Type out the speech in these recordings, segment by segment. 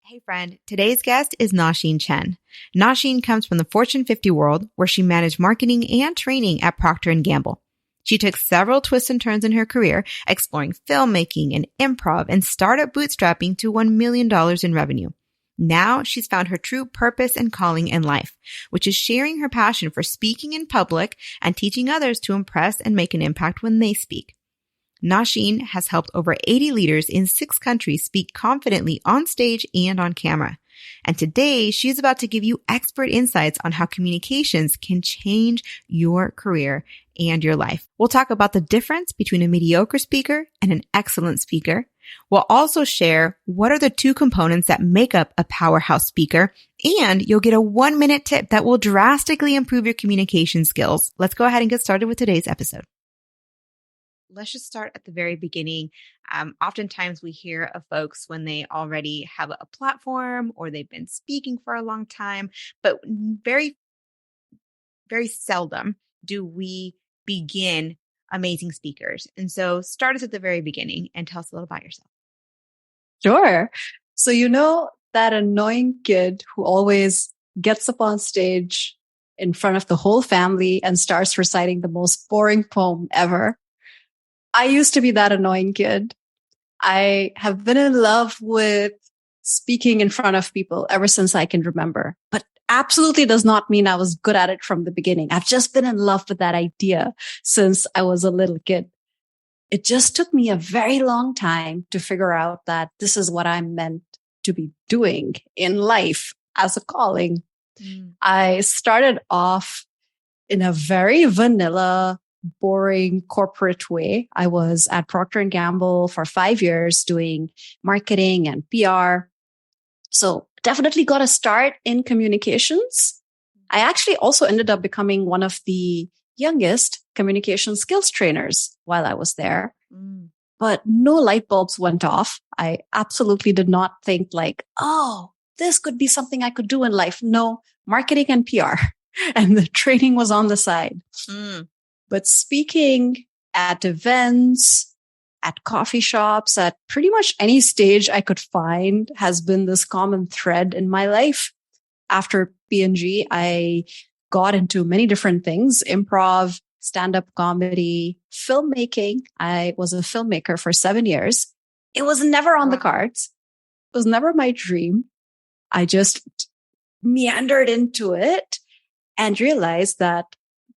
Hey friend, today's guest is Nausheen Chen. Nausheen comes from the Fortune 50 world where she managed marketing and training at Procter Gamble. She took several twists and turns in her career, exploring filmmaking and improv and startup bootstrapping to $1 million in revenue. Now she's found her true purpose and calling in life, which is sharing her passion for speaking in public and teaching others to impress and make an impact when they speak. Nausheen has helped over 80 leaders in 6 countries speak confidently on stage and on camera. And today, she's about to give you expert insights on how communications can change your career and your life. We'll talk about the difference between a mediocre speaker and an excellent speaker. We'll also share what are the 2 components that make up a powerhouse speaker, and you'll get a 1-minute tip that will drastically improve your communication skills. Let's go ahead and get started with today's episode. Let's just start at the very beginning. Oftentimes we hear of folks when they already have a platform or they've been speaking for a long time, but very, very seldom do we begin amazing speakers. And so start us at the very beginning and tell us a little about yourself. Sure. So you know that annoying kid who always gets up on stage in front of the whole family and starts reciting the most boring poem ever? I used to be that annoying kid. I have been in love with speaking in front of people ever since I can remember, but absolutely does not mean I was good at it from the beginning. I've just been in love with that idea since I was a little kid. It just took me a very long time to figure out that this is what I'm meant to be doing in life as a calling. I started off in a very vanilla, boring corporate way. I was at Procter Gamble for 5 years doing marketing and PR. So definitely got a start in communications. I actually also ended up becoming one of the youngest communication skills trainers while I was there. But no light bulbs went off. I absolutely did not think like, oh, this could be something I could do in life. No, marketing and PR. And the training was on the side. But speaking at events, at coffee shops, at pretty much any stage I could find has been this common thread in my life. After P&G, I got into many different things: improv, stand-up comedy, filmmaking. I was a filmmaker for 7 years. It was never on the cards. It was never my dream. I just meandered into it and realized that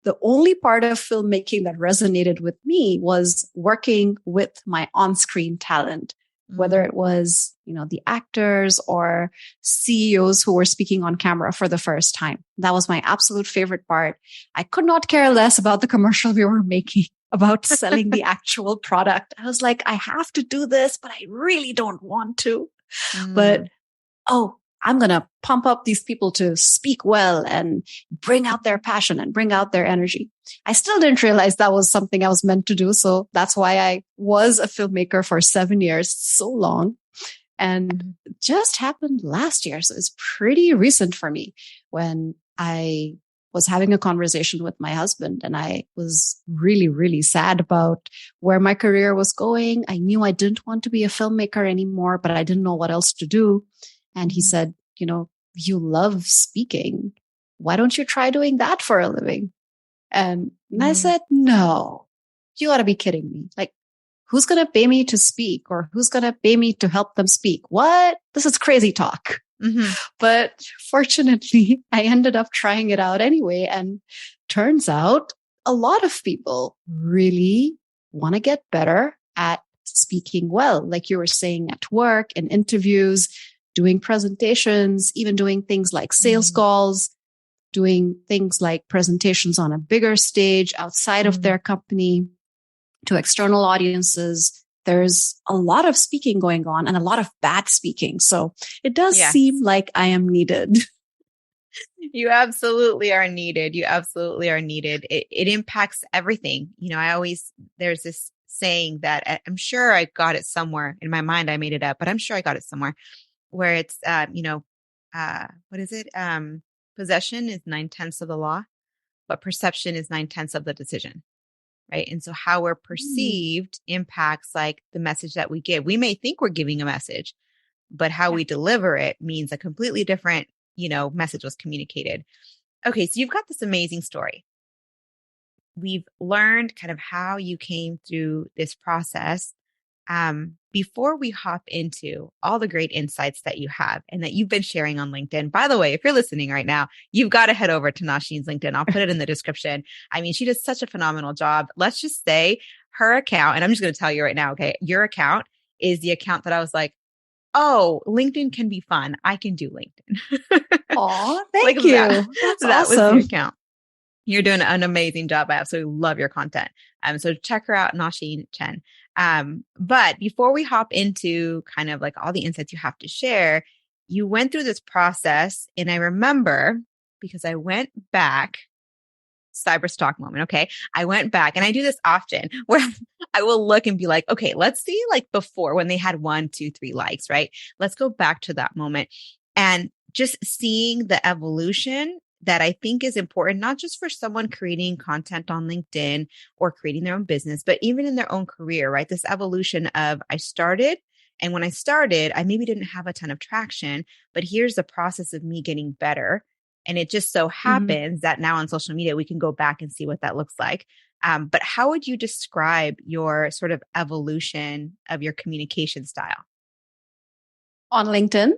the only part of filmmaking that resonated with me was working with my on-screen talent, whether it was, the actors or CEOs who were speaking on camera for the first time. That was my absolute favorite part. I could not care less about the commercial we were making, about selling the actual product. I was like, I have to do this, but I really don't want to. But, I'm going to pump up these people to speak well and bring out their passion and bring out their energy. I still didn't realize that was something I was meant to do. So that's why I was a filmmaker for 7 years, so long. And it just happened last year. So it's pretty recent for me when I was having a conversation with my husband and I was really, really sad about where my career was going. I knew I didn't want to be a filmmaker anymore, but I didn't know what else to do. And he said, you love speaking. Why don't you try doing that for a living? And I said, no, you gotta be kidding me. Like, who's going to pay me to speak or who's going to pay me to help them speak? What? This is crazy talk. But fortunately, I ended up trying it out anyway. And turns out a lot of people really want to get better at speaking well. Like you were saying, at work and interviews, doing presentations, even doing things like sales calls, doing things like presentations on a bigger stage outside of their company to external audiences. There's a lot of speaking going on and a lot of bad speaking. So it does seem like I am needed. You absolutely are needed. You absolutely are needed. It impacts everything. There's this saying that I'm sure I got it somewhere in my mind. I made it up, but I'm sure I got it somewhere where it's, what is it? Possession is 9/10 of the law, but perception is 9/10 of the decision. Right. And so how we're perceived impacts like the message that we give. We may think we're giving a message, but how Yeah. we deliver it means a completely different, message was communicated. Okay. So you've got this amazing story. We've learned kind of how you came through this process. Before we hop into all the great insights that you have and that you've been sharing on LinkedIn, by the way, if you're listening right now, you've got to head over to Nausheen's LinkedIn. I'll put it in the description. I mean, she does such a phenomenal job. Let's just say her account, and I'm just going to tell you right now, okay, your account is the account that I was like, oh, LinkedIn can be fun. I can do LinkedIn. Aw, Like thank that. you. That's That was the awesome. account. You're doing an amazing job. I absolutely love your content. So check her out, Nausheen Chen. But before we hop into kind of like all the insights you have to share, you went through this process. And I remember because I went back, cyberstalk moment. Okay. I went back and I do this often where I will look and be like, okay, let's see like before when they had 1, 2, 3 likes, right? Let's go back to that moment and just seeing the evolution that I think is important, not just for someone creating content on LinkedIn or creating their own business, but even in their own career, right? This evolution of I started. And when I started, I maybe didn't have a ton of traction, but here's the process of me getting better. And it just so Mhm. happens that now on social media, we can go back and see what that looks like. But how would you describe your sort of evolution of your communication style? On LinkedIn?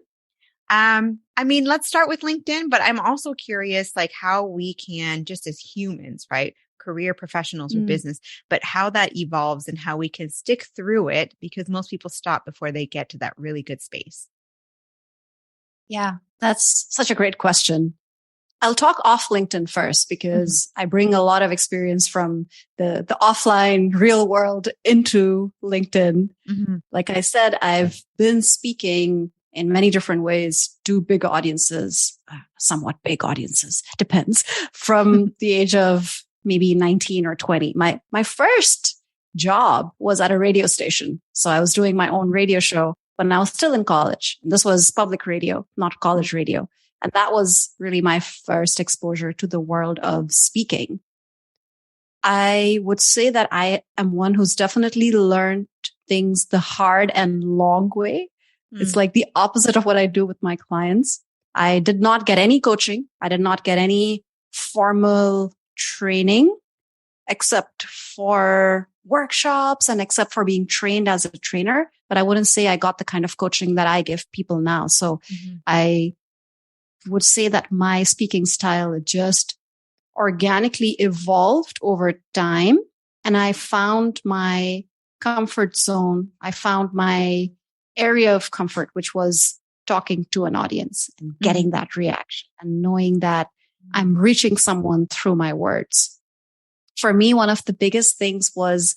I mean, let's start with LinkedIn, but I'm also curious, like how we can just as humans, right? Career professionals or Mm. business, but how that evolves and how we can stick through it because most people stop before they get to that really good space. Yeah, that's such a great question. I'll talk off LinkedIn first Mhm, because I bring a lot of experience from the offline real world into LinkedIn. mhm, Like I said, I've been speaking in many different ways to big audiences, somewhat big audiences, depends, from the age of maybe 19 or 20. My first job was at a radio station. So I was doing my own radio show when I was still in college. This was public radio, not college radio. And that was really my first exposure to the world of speaking. I would say that I am one who's definitely learned things the hard and long way. It's mm, like the opposite of what I do with my clients. I did not get any coaching. I did not get any formal training except for workshops and except for being trained as a trainer. But I wouldn't say I got the kind of coaching that I give people now. So mhm, I would say that my speaking style just organically evolved over time. And I found my comfort zone. I found my area of comfort, which was talking to an audience and mhm, getting that reaction and knowing that I'm reaching someone through my words. For me, one of the biggest things was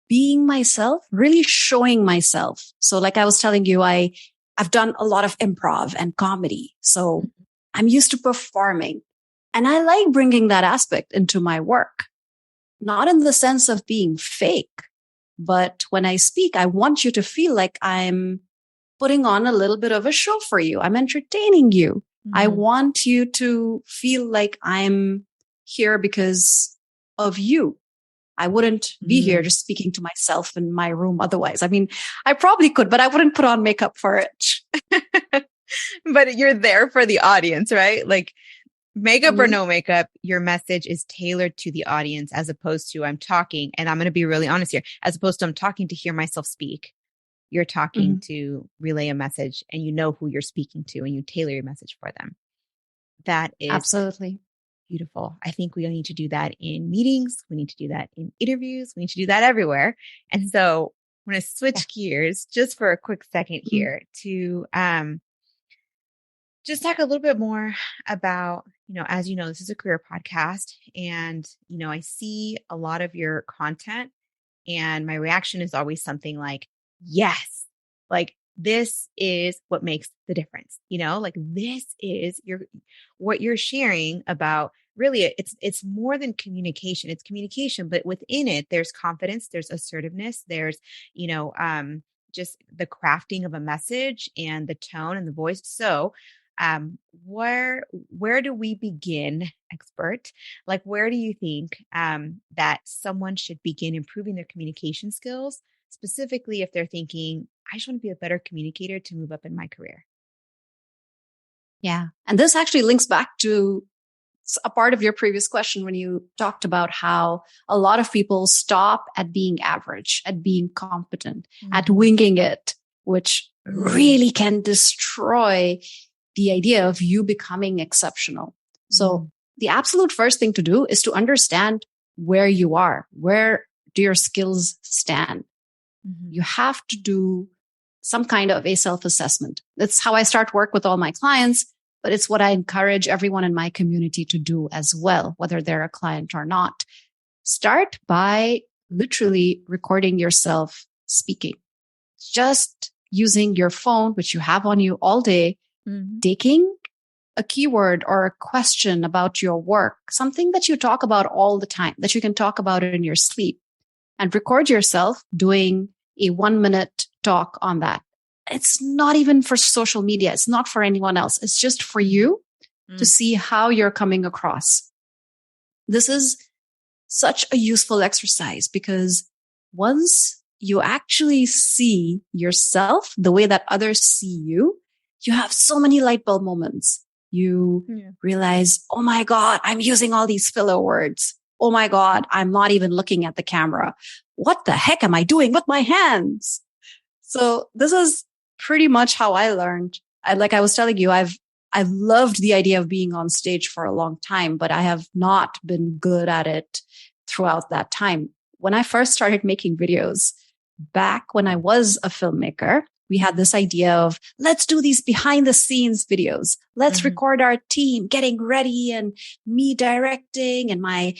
being myself, really showing myself. So like I was telling you, I've done a lot of improv and comedy. So mhm, I'm used to performing and I like bringing that aspect into my work, not in the sense of being fake, but when I speak, I want you to feel like I'm putting on a little bit of a show for you. I'm entertaining you. I mhm, want you to feel like I'm here because of you. I wouldn't be here mm. just speaking to myself in my room otherwise. I mean, I probably could, but I wouldn't put on makeup for it. But you're there for the audience, right? Like makeup or Mhm. no makeup, your message is tailored to the audience as opposed to I'm talking, and I'm going to be really honest here, as opposed to I'm talking to hear myself speak. You're talking Mhm. to relay a message and you know who you're speaking to and you tailor your message for them. That is Absolutely. beautiful. I think we need to do that in meetings. We need to do that in interviews. We need to do that everywhere. And so I'm going to Yeah. switch gears just for a quick second Mhm. here to just talk a little bit more about, as you know, this is a career podcast and, I see a lot of your content and my reaction is always something like, yes, like this is what makes the difference, like this is what you're sharing about really it's more than communication. It's communication, but within it, there's confidence, there's assertiveness, there's, you know, just the crafting of a message and the tone and the voice. So where do we begin, expert? Like, where do you think that someone should begin improving their communication skills specifically if they're thinking, I just want to be a better communicator to move up in my career? Yeah. And this actually links back to a part of your previous question when you talked about how a lot of people stop at being average, at being competent, at winging it, which really can destroy the idea of you becoming exceptional. So the absolute first thing to do is to understand where you are. Where do your skills stand? You have to do some kind of a self-assessment. That's how I start work with all my clients, but it's what I encourage everyone in my community to do as well, whether they're a client or not. Start by literally recording yourself speaking. Just using your phone, which you have on you all day, taking a keyword or a question about your work, something that you talk about all the time, that you can talk about in your sleep, and record yourself doing a 1-minute talk on that. It's not even for social media. It's not for anyone else. It's just for you to see how you're coming across. This is such a useful exercise because once you actually see yourself the way that others see you, you have so many light bulb moments. You realize, oh my God, I'm using all these filler words. Oh my God, I'm not even looking at the camera. What the heck am I doing with my hands? So this is pretty much how I learned. Like I was telling you, I've loved the idea of being on stage for a long time, but I have not been good at it throughout that time. When I first started making videos, back when I was a filmmaker, we had this idea of let's do these behind the scenes videos. Let's record our team getting ready and me directing and my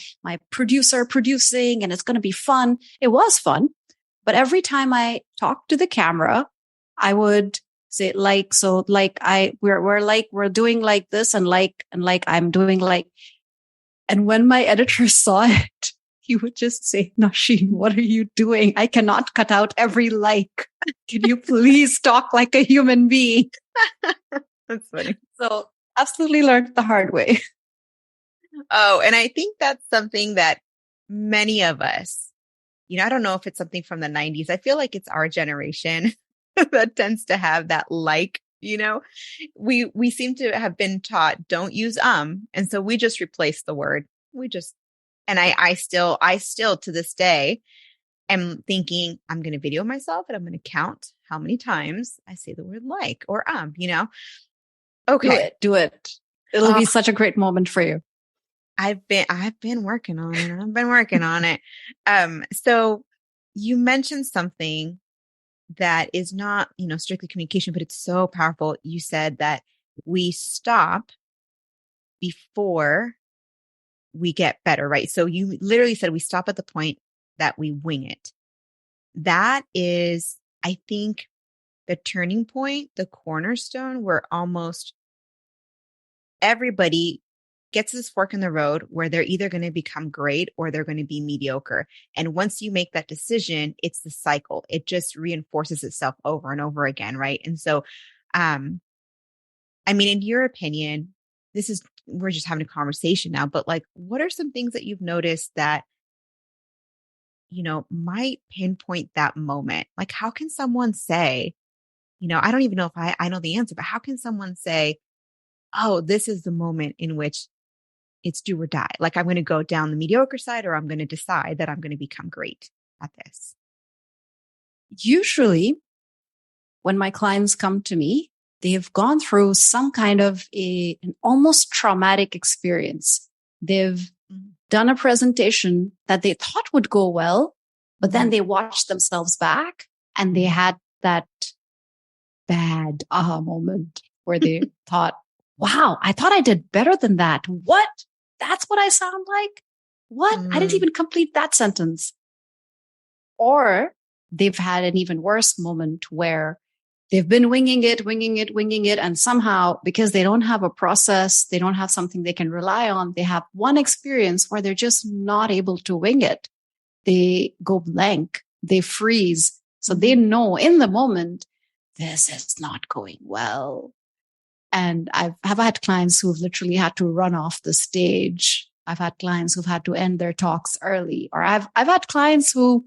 producer producing, and it's going to be fun. It was fun. But every time I talked to the camera, I would say we're doing like this and I'm doing like, and when my editor saw it, he would just say, Nausheen, what are you doing? I cannot cut out every like. Can you please talk like a human being? That's funny. So absolutely learned the hard way. Oh, and I think that's something that many of us, I don't know if it's something from the 90s. I feel like it's our generation that tends to have that we seem to have been taught don't use and so we just replace the word. And I still to this day am thinking I'm going to video myself and I'm going to count how many times I say the word like or Okay. Do it. It'll be such a great moment for you. I've been working on it. So you mentioned something that is not, strictly communication, but it's so powerful. You said that we stop before we get better, right? So you literally said we stop at the point that we wing it. That is, I think, the turning point, the cornerstone where almost everybody gets this fork in the road where they're either going to become great or they're going to be mediocre. And once you make that decision, it's the cycle. It just reinforces itself over and over again, right? And so, in your opinion, we're just having a conversation now, but like, what are some things that you've noticed that, might pinpoint that moment? Like, how can someone say, I don't even know if I know the answer, but how can someone say, oh, this is the moment in which it's do or die. Like I'm going to go down the mediocre side or I'm going to decide that I'm going to become great at this. Usually when my clients come to me, they've gone through some kind of an almost traumatic experience. They've done a presentation that they thought would go well, but then they watched themselves back and they had that bad aha moment where they thought, wow, I thought I did better than that. What? That's what I sound like? What? I didn't even complete that sentence. Or they've had an even worse moment where they've been winging it. And somehow, because they don't have a process, they don't have something they can rely on, they have one experience where they're just not able to wing it. They go blank. They freeze. So they know in the moment, this is not going well. And I've had clients who've literally had to run off the stage. I've had clients who've had to end their talks early, or I've had clients who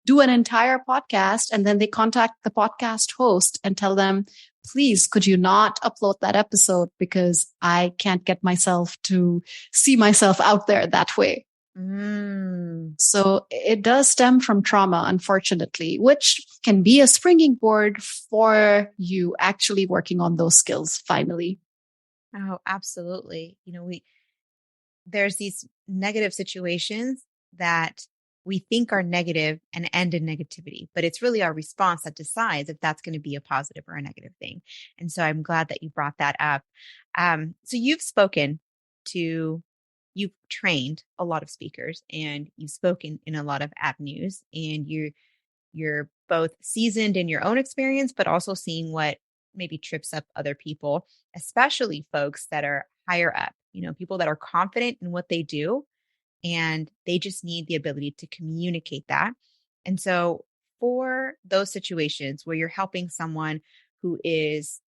do an entire podcast and then they contact the podcast host and tell them, please, could you not upload that episode because I can't get myself to see myself out there that way. So it does stem from trauma, unfortunately, which can be a springing board for you actually working on those skills finally. Oh, absolutely. There's these negative situations that we think are negative and end in negativity, but it's really our response that decides if that's going to be a positive or a negative thing. And so I'm glad that you brought that up. So you've trained a lot of speakers and you've spoken in a lot of avenues, and you're both seasoned in your own experience, but also seeing what maybe trips up other people, especially folks that are higher up, people that are confident in what they do and they just need the ability to communicate that. And so for those situations where you're helping someone who is,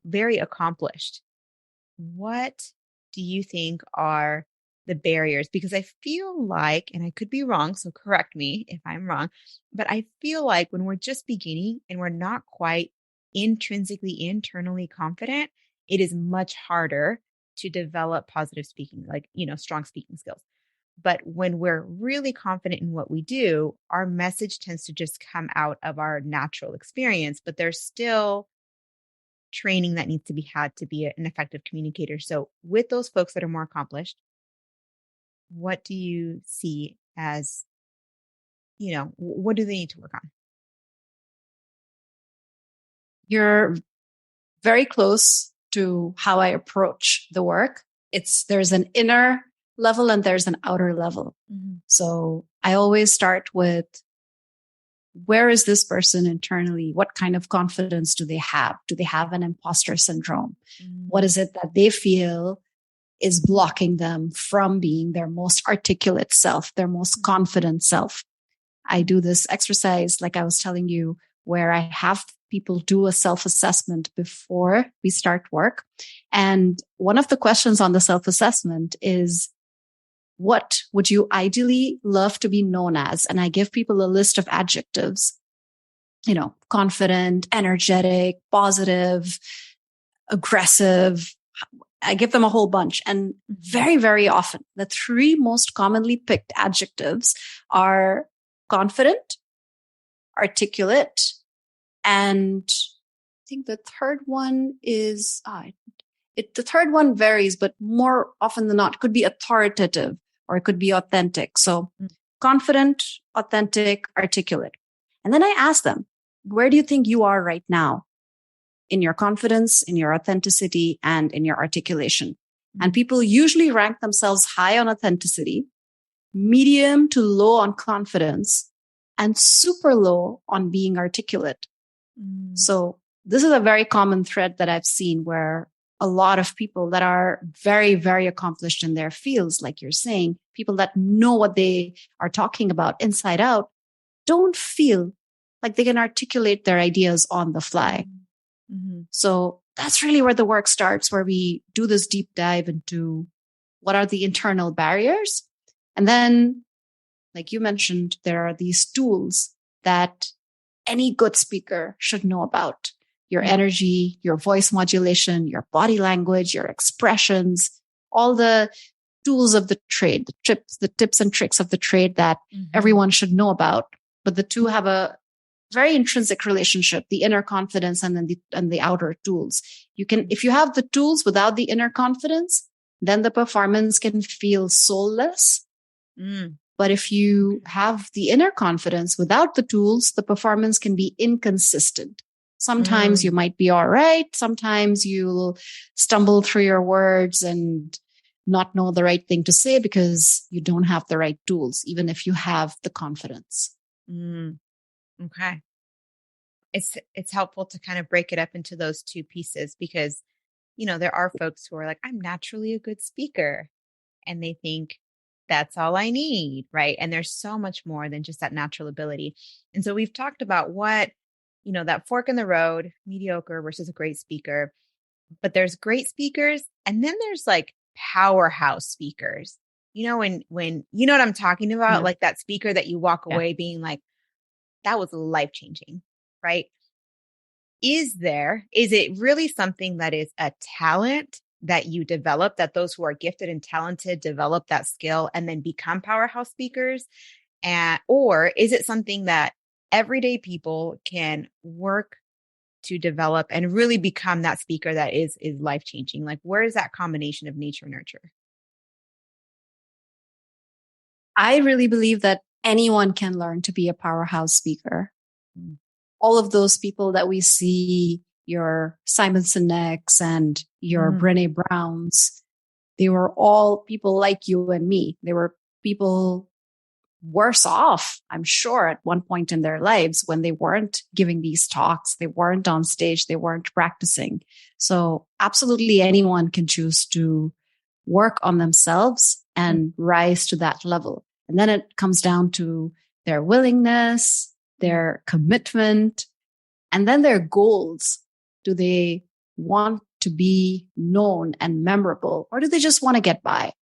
very accomplished, what do you think are the barriers? Because I feel like, and I could be wrong, so correct me if I'm wrong, but I feel like when we're just beginning and we're not quite internally confident, it is much harder to develop positive speaking, like, strong speaking skills. But when we're really confident in what we do, our message tends to just come out of our natural experience, but there's still training that needs to be had to be an effective communicator. So with those folks that are more accomplished, what do you see as, what do they need to work on? You're very close to how I approach the work. There's an inner level and there's an outer level. Mm-hmm. So I always start with, where is this person internally? What kind of confidence do they have? Do they have an imposter syndrome? Mm-hmm. What is it that they feel is blocking them from being their most articulate self, their most confident self? I do this exercise, like I was telling you, where I have people do a self-assessment before we start work. And one of the questions on the self-assessment is, what would you ideally love to be known as? And I give people a list of adjectives, confident, energetic, positive, aggressive. I give them a whole bunch. And very, very often, the three most commonly picked adjectives are confident, articulate, and I think the third one is, the third one varies, but more often than not, it could be authoritative or it could be authentic. So confident, authentic, articulate. And then I ask them, where do you think you are right now in your confidence, in your authenticity, and in your articulation? And people usually rank themselves high on authenticity, medium to low on confidence, and super low on being articulate. So this is a very common thread that I've seen, where a lot of people that are very, very accomplished in their fields, like you're saying, people that know what they are talking about inside out, don't feel like they can articulate their ideas on the fly. Mm-hmm. So that's really where the work starts, where we do this deep dive into what are the internal barriers. And then, like you mentioned, there are these tools that any good speaker should know about. Your energy, your voice modulation, your body language, your expressions, all the tools of the trade, the tips and tricks of the trade that everyone should know about. But the two have a very intrinsic relationship, the inner confidence and then the outer tools. If you have the tools without the inner confidence, then the performance can feel soulless. But if you have the inner confidence without the tools, the performance can be inconsistent. Sometimes you might be all right. Sometimes you'll stumble through your words and not know the right thing to say because you don't have the right tools, even if you have the confidence. Okay. It's helpful to kind of break it up into those two pieces because, there are folks who are like, I'm naturally a good speaker. And they think that's all I need, right? And there's so much more than just that natural ability. And so we've talked about what, that fork in the road, mediocre versus a great speaker. But there's great speakers. And then there's like powerhouse speakers, when you know what I'm talking about, like that speaker that you walk away being like, that was life-changing, right? Is it really something that is a talent that you develop, that those who are gifted and talented develop that skill and then become powerhouse speakers? Or is it something that everyday people can work to develop and really become that speaker that is life-changing? Like, where is that combination of nature and nurture? I really believe that anyone can learn to be a powerhouse speaker. Mm. All of those people that we see, your Simon Sinek's and your Brené Brown's, they were all people like you and me. They were people worse off, I'm sure, at one point in their lives when they weren't giving these talks, they weren't on stage, they weren't practicing. So absolutely anyone can choose to work on themselves and rise to that level. And then it comes down to their willingness, their commitment, and then their goals. Do they want to be known and memorable, or do they just want to get by?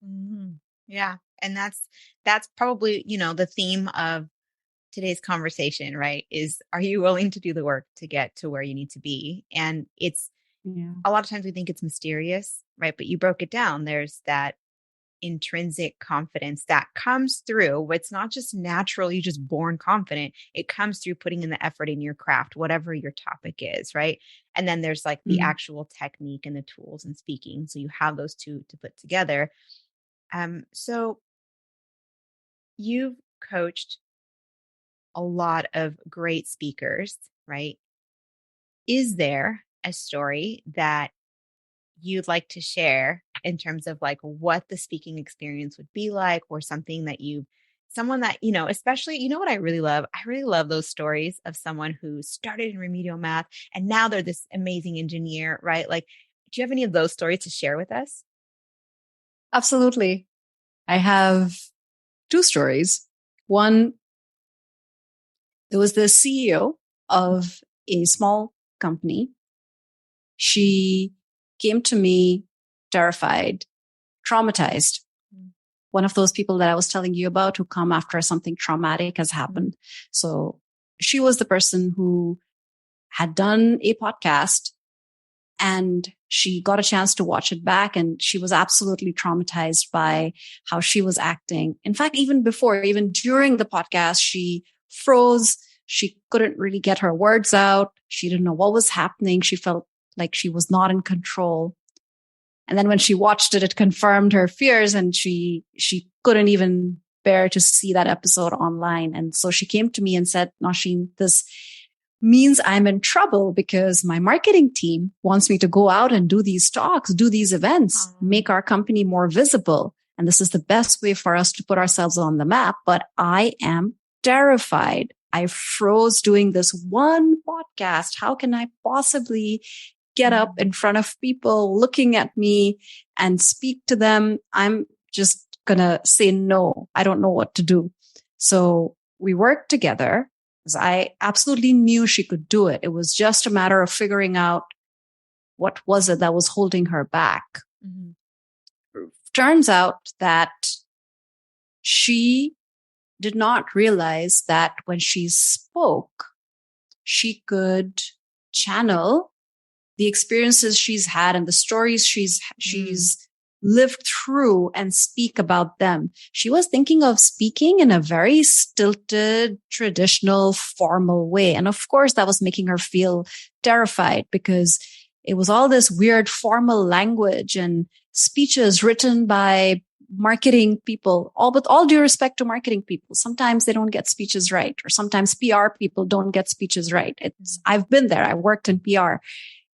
Mm-hmm. Yeah. And that's probably, the theme of today's conversation, right? Is, are you willing to do the work to get to where you need to be? And it's a lot of times we think it's mysterious, right? But you broke it down. There's that intrinsic confidence that comes through. It's not just natural, you're just born confident. It comes through putting in the effort in your craft, whatever your topic is, right? And then there's like the actual technique and the tools and speaking. So you have those two to put together. So you've coached a lot of great speakers, right? Is there a story that you'd like to share in terms of like what the speaking experience would be like, or something that someone that, especially, what I really love? I really love those stories of someone who started in remedial math and now they're this amazing engineer, right? Like, do you have any of those stories to share with us? Absolutely. I have two stories. One, there was the CEO of a small company. She came to me terrified, traumatized. One of those people that I was telling you about who come after something traumatic has happened. So she was the person who had done a podcast and she got a chance to watch it back, and she was absolutely traumatized by how she was acting. In fact, even during the podcast, she froze. She couldn't really get her words out. She didn't know what was happening. She felt like she was not in control. And then when she watched it, it confirmed her fears, and she couldn't even bear to see that episode online. And so she came to me and said, Nausheen, this means I'm in trouble because my marketing team wants me to go out and do these talks, do these events, make our company more visible. And this is the best way for us to put ourselves on the map. But I am terrified. I froze doing this one podcast. How can I possibly get up in front of people looking at me and speak to them? I'm just going to say no. I don't know what to do. So we worked together because I absolutely knew she could do it. It was just a matter of figuring out what was it that was holding her back. Turns out that she did not realize that when she spoke, she could channel the experiences she's had and the stories she's lived through and speak about them. She was thinking of speaking in a very stilted, traditional, formal way. And of course, that was making her feel terrified because it was all this weird formal language and speeches written by marketing people, with all due respect to marketing people. Sometimes they don't get speeches right, or sometimes PR people don't get speeches right. I've been there. I worked in PR.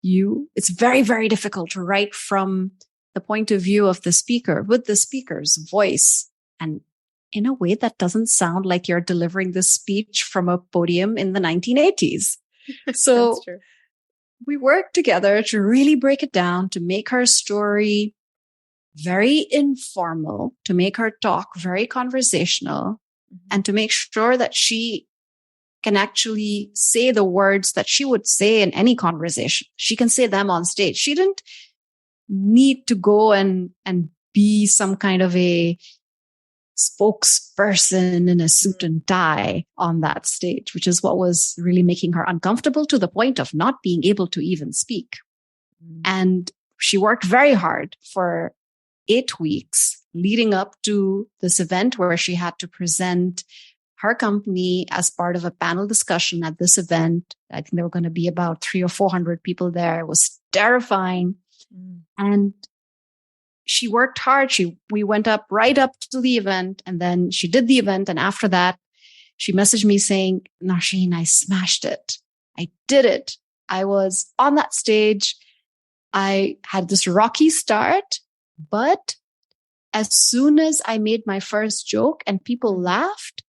It's very, very difficult to write from the point of view of the speaker, with the speaker's voice, and in a way that doesn't sound like you're delivering this speech from a podium in the 1980s. So we worked together to really break it down, to make her story very informal, to make her talk very conversational, and to make sure that she can actually say the words that she would say in any conversation. She can say them on stage. She didn't need to go and be some kind of a spokesperson in a suit and tie on that stage, which is what was really making her uncomfortable to the point of not being able to even speak. And she worked very hard for 8 weeks leading up to this event where she had to present her company as part of a panel discussion at this event. I think there were going to be about 300 or 400 people there. It was terrifying. And she worked hard. We went right up to the event, and then she did the event. And after that, she messaged me saying, Nausheen, I smashed it. I did it. I was on that stage. I had this rocky start, but as soon as I made my first joke and people laughed,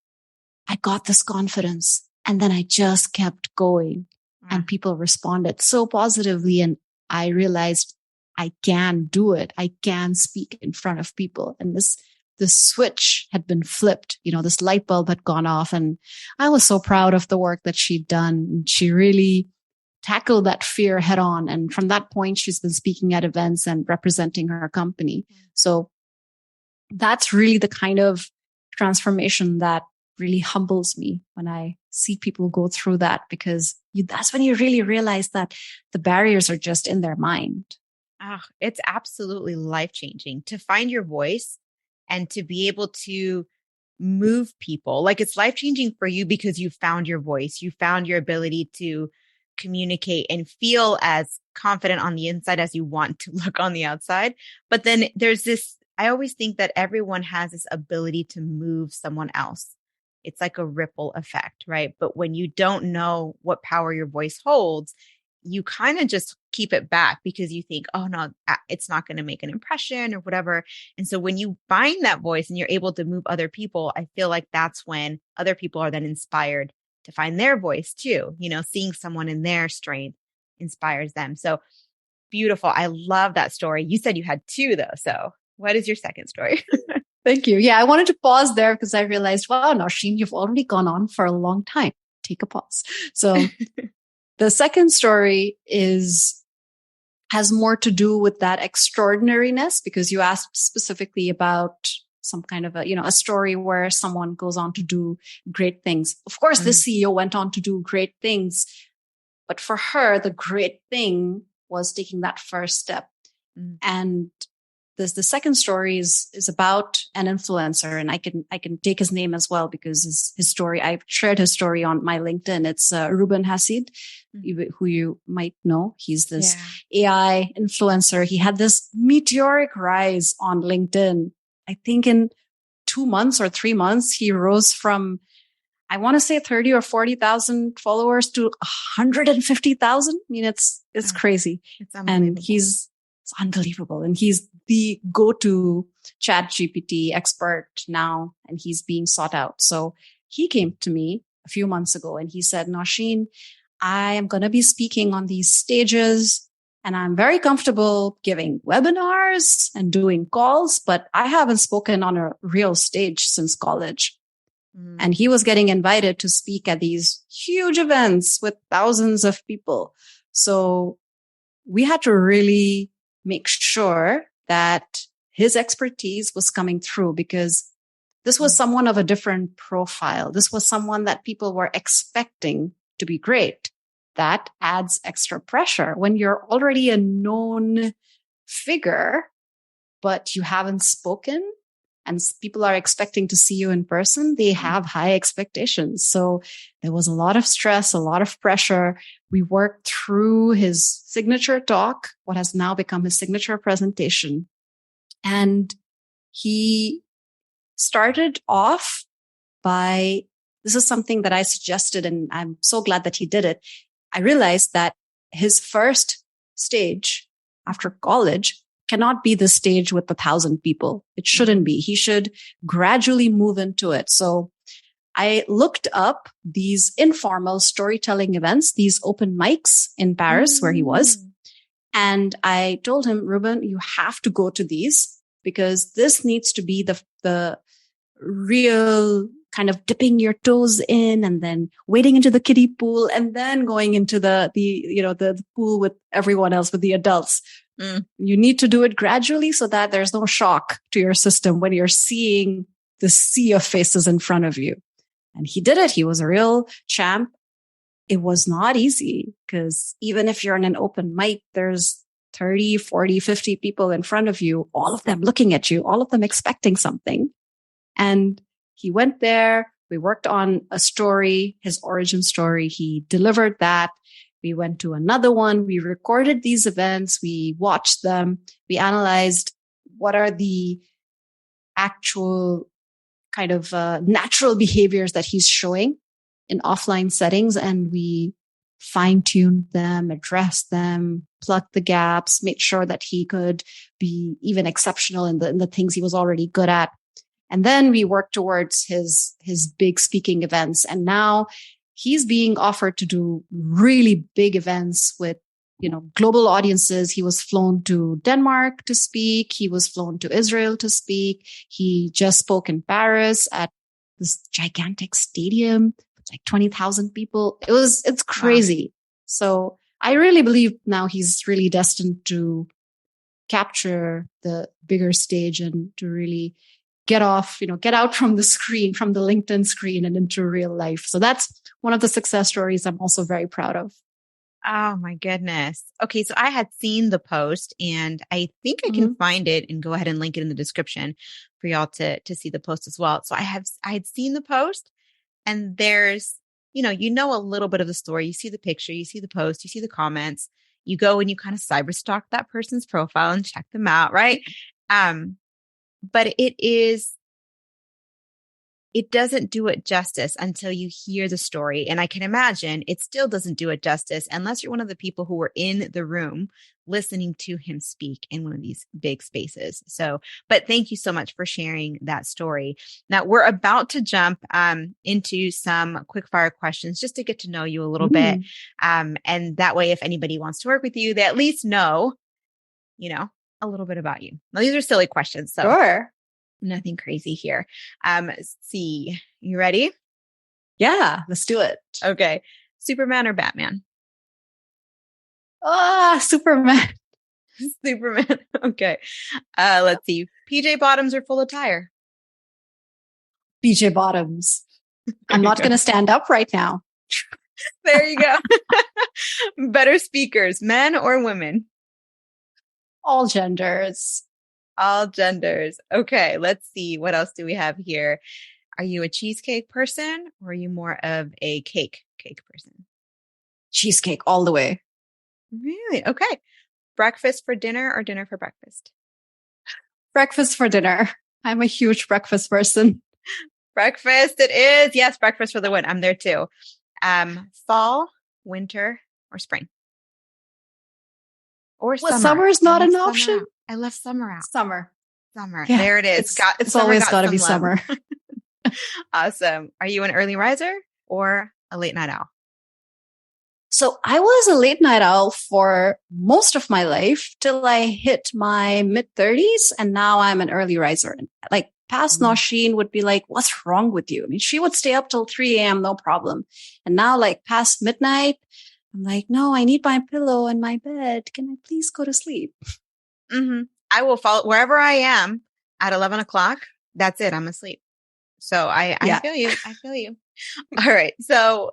I got this confidence. And then I just kept going and people responded so positively. And I realized I can do it. I can speak in front of people. And this switch had been flipped. This light bulb had gone off, and I was so proud of the work that she'd done. She really tackled that fear head on. And from that point, she's been speaking at events and representing her company. So that's really the kind of transformation that really humbles me when I see people go through that, because that's when you really realize that the barriers are just in their mind. Oh, it's absolutely life-changing to find your voice and to be able to move people. Like, it's life-changing for you because you found your voice. You found your ability to communicate and feel as confident on the inside as you want to look on the outside. But then there's this, I always think that everyone has this ability to move someone else. It's like a ripple effect, right? But when you don't know what power your voice holds, you kind of just keep it back because you think, oh no, it's not going to make an impression or whatever. And so when you find that voice and you're able to move other people, I feel like that's when other people are then inspired to find their voice too. Seeing someone in their strength inspires them. So beautiful. I love that story. You said you had 2 though. So what is your second story? Thank you. Yeah, I wanted to pause there because I realized, wow, Nausheen, you've already gone on for a long time. Take a pause. So the second story has more to do with that extraordinariness, because you asked specifically about some kind of a story where someone goes on to do great things. Of course, this CEO went on to do great things, but for her, the great thing was taking that first step. And the second story is about an influencer, and I can take his name as well because his story, I've shared his story on my LinkedIn. It's Ruben Hassid, who you might know. He's this AI influencer. He had this meteoric rise on LinkedIn. I think in 2 months or 3 months, he rose from, I want to say 30 or 40,000 followers to 150,000. I mean, it's crazy. It's unbelievable. And it's unbelievable. And he's the go-to chat GPT expert now, and he's being sought out. So he came to me a few months ago and he said, Nausheen, I am going to be speaking on these stages and I'm very comfortable giving webinars and doing calls, but I haven't spoken on a real stage since college. And he was getting invited to speak at these huge events with thousands of people. So we had to really make sure that his expertise was coming through, because this was someone of a different profile. This was someone that people were expecting to be great. That adds extra pressure when you're already a known figure, but you haven't spoken and people are expecting to see you in person. They have high expectations. So there was a lot of stress, a lot of pressure. We worked through his signature talk, what has now become his signature presentation. And he started off by, this is something that I suggested, and I'm so glad that he did it. I realized that his first stage after college cannot be the stage with 1,000 people. It shouldn't be. He should gradually move into it. So I looked up these informal storytelling events, these open mics in Paris where he was. And I told him, Ruben, you have to go to these because this needs to be the real kind of dipping your toes in and then wading into the kiddie pool and then going into the pool with everyone else, with the adults. You need to do it gradually so that there's no shock to your system when you're seeing the sea of faces in front of you. And he did it. He was a real champ. It was not easy because even if you're in an open mic, there's 30, 40, 50 people in front of you, all of them looking at you, all of them expecting something. And he went there. We worked on a story, his origin story. He delivered that. We went to another one. We recorded these events. We watched them. We analyzed what are the actual kind of natural behaviors that he's showing in offline settings. And we fine-tuned them, addressed them, plugged the gaps, made sure that he could be even exceptional in the things he was already good at. And then we worked towards his big speaking events. And now he's being offered to do really big events with, global audiences. He was flown to Denmark to speak. He was flown to Israel to speak. He just spoke in Paris at this gigantic stadium, like 20,000 people. It's crazy. Wow. So I really believe now he's really destined to capture the bigger stage and to really get out from the screen, from the LinkedIn screen and into real life. So that's one of the success stories I'm also very proud of. Oh my goodness. Okay. So I had seen the post and I think I can find it and go ahead and link it in the description for y'all to see the post as well. So I had seen the post and there's, you know a little bit of the story. You see the picture, you see the post, you see the comments, you go and you kind of cyber stalk that person's profile and check them out. Right. But it doesn't do it justice until you hear the story. And I can imagine it still doesn't do it justice unless you're one of the people who were in the room listening to him speak in one of these big spaces. So, but thank you so much for sharing that story. Now we're about to jump into some quick fire questions just to get to know you a little bit. And that way, if anybody wants to work with you, they at least know, a little bit about you. Now, these are silly questions. So sure. Nothing crazy here. Let's see. You ready? Yeah, let's do it. Okay. Superman or Batman? Superman. Superman. Okay. Let's see. PJ bottoms or full attire? PJ bottoms. I'm not going to stand up right now. There you go. Better speakers, men or women? All genders. All genders. Okay, let's see. What else do we have here? Are you a cheesecake person or are you more of a cake person? Cheesecake all the way. Really? Okay. Breakfast for dinner or dinner for breakfast? Breakfast for dinner. I'm a huge breakfast person. Breakfast it is. Yes, breakfast for the win. I'm there too. Fall, winter, or spring? Or summer. Summer is not an option. I left summer out. Summer. Yeah, there it is. It's always got to be summer. Awesome. Are you an early riser or a late night owl? So I was a late night owl for most of my life till I hit my mid-30s. And now I'm an early riser. Like past Nausheen would be like, what's wrong with you? I mean, she would stay up till 3 a.m. No problem. And now like past midnight, I'm like, no, I need my pillow and my bed. Can I please go to sleep? I will follow wherever I am at 11 o'clock. That's it. I'm asleep. So I feel you. I feel you. All right. So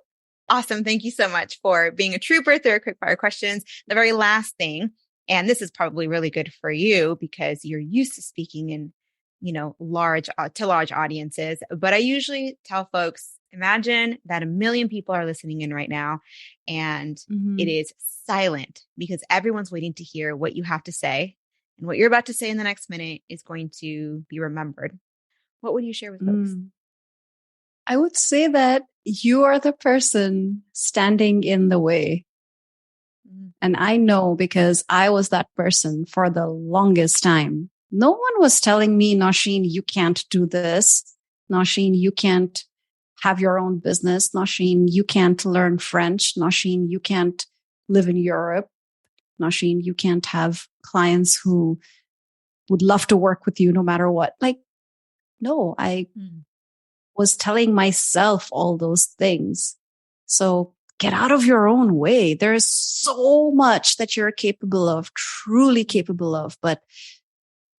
awesome. Thank you so much for being a trooper through quick fire questions. The very last thing, and this is probably really good for you because you're used to speaking in, large audiences. But I usually tell folks, imagine that 1 million people are listening in right now and it is silent because everyone's waiting to hear what you have to say. And what you're about to say in the next minute is going to be remembered. What would you share with folks? I would say that you are the person standing in the way. And I know because I was that person for the longest time. No one was telling me, Nausheen, you can't do this. Nausheen, you can't have your own business. Nausheen, you can't learn French. Nausheen, you can't live in Europe. Nausheen, you can't have clients who would love to work with you no matter what. Like, no, I was telling myself all those things. So get out of your own way. There's so much that you're capable of, truly capable of, but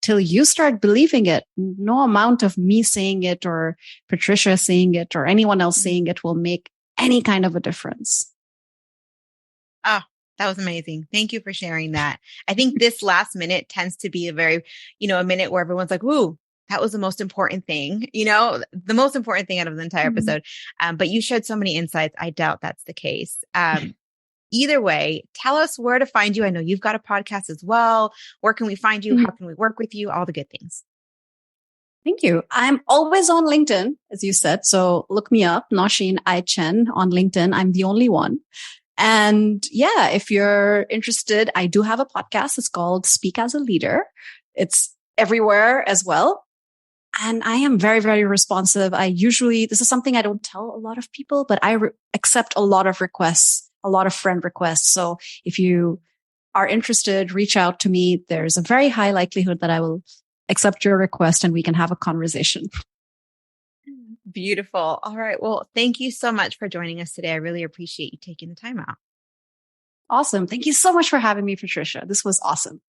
till you start believing it. No amount of me saying it or Patricia saying it or anyone else saying it will make any kind of a difference. Oh, that was amazing. Thank you for sharing that. I think this last minute tends to be a very, a minute where everyone's like, "Woo, that was the most important thing," the most important thing out of the entire episode. But you shared so many insights. I doubt that's the case. Either way, tell us where to find you. I know you've got a podcast as well. Where can we find you? How can we work with you? All the good things. Thank you. I'm always on LinkedIn, as you said. So look me up, Nausheen Chen on LinkedIn. I'm the only one. And yeah, if you're interested, I do have a podcast. It's called Speak as a Leader. It's everywhere as well. And I am very, very responsive. This is something I don't tell a lot of people, but I accept a lot of requests, a lot of friend requests. So if you are interested, reach out to me. There's a very high likelihood that I will accept your request and we can have a conversation. Beautiful. All right. Well, thank you so much for joining us today. I really appreciate you taking the time out. Awesome. Thank you so much for having me, Patricia. This was awesome.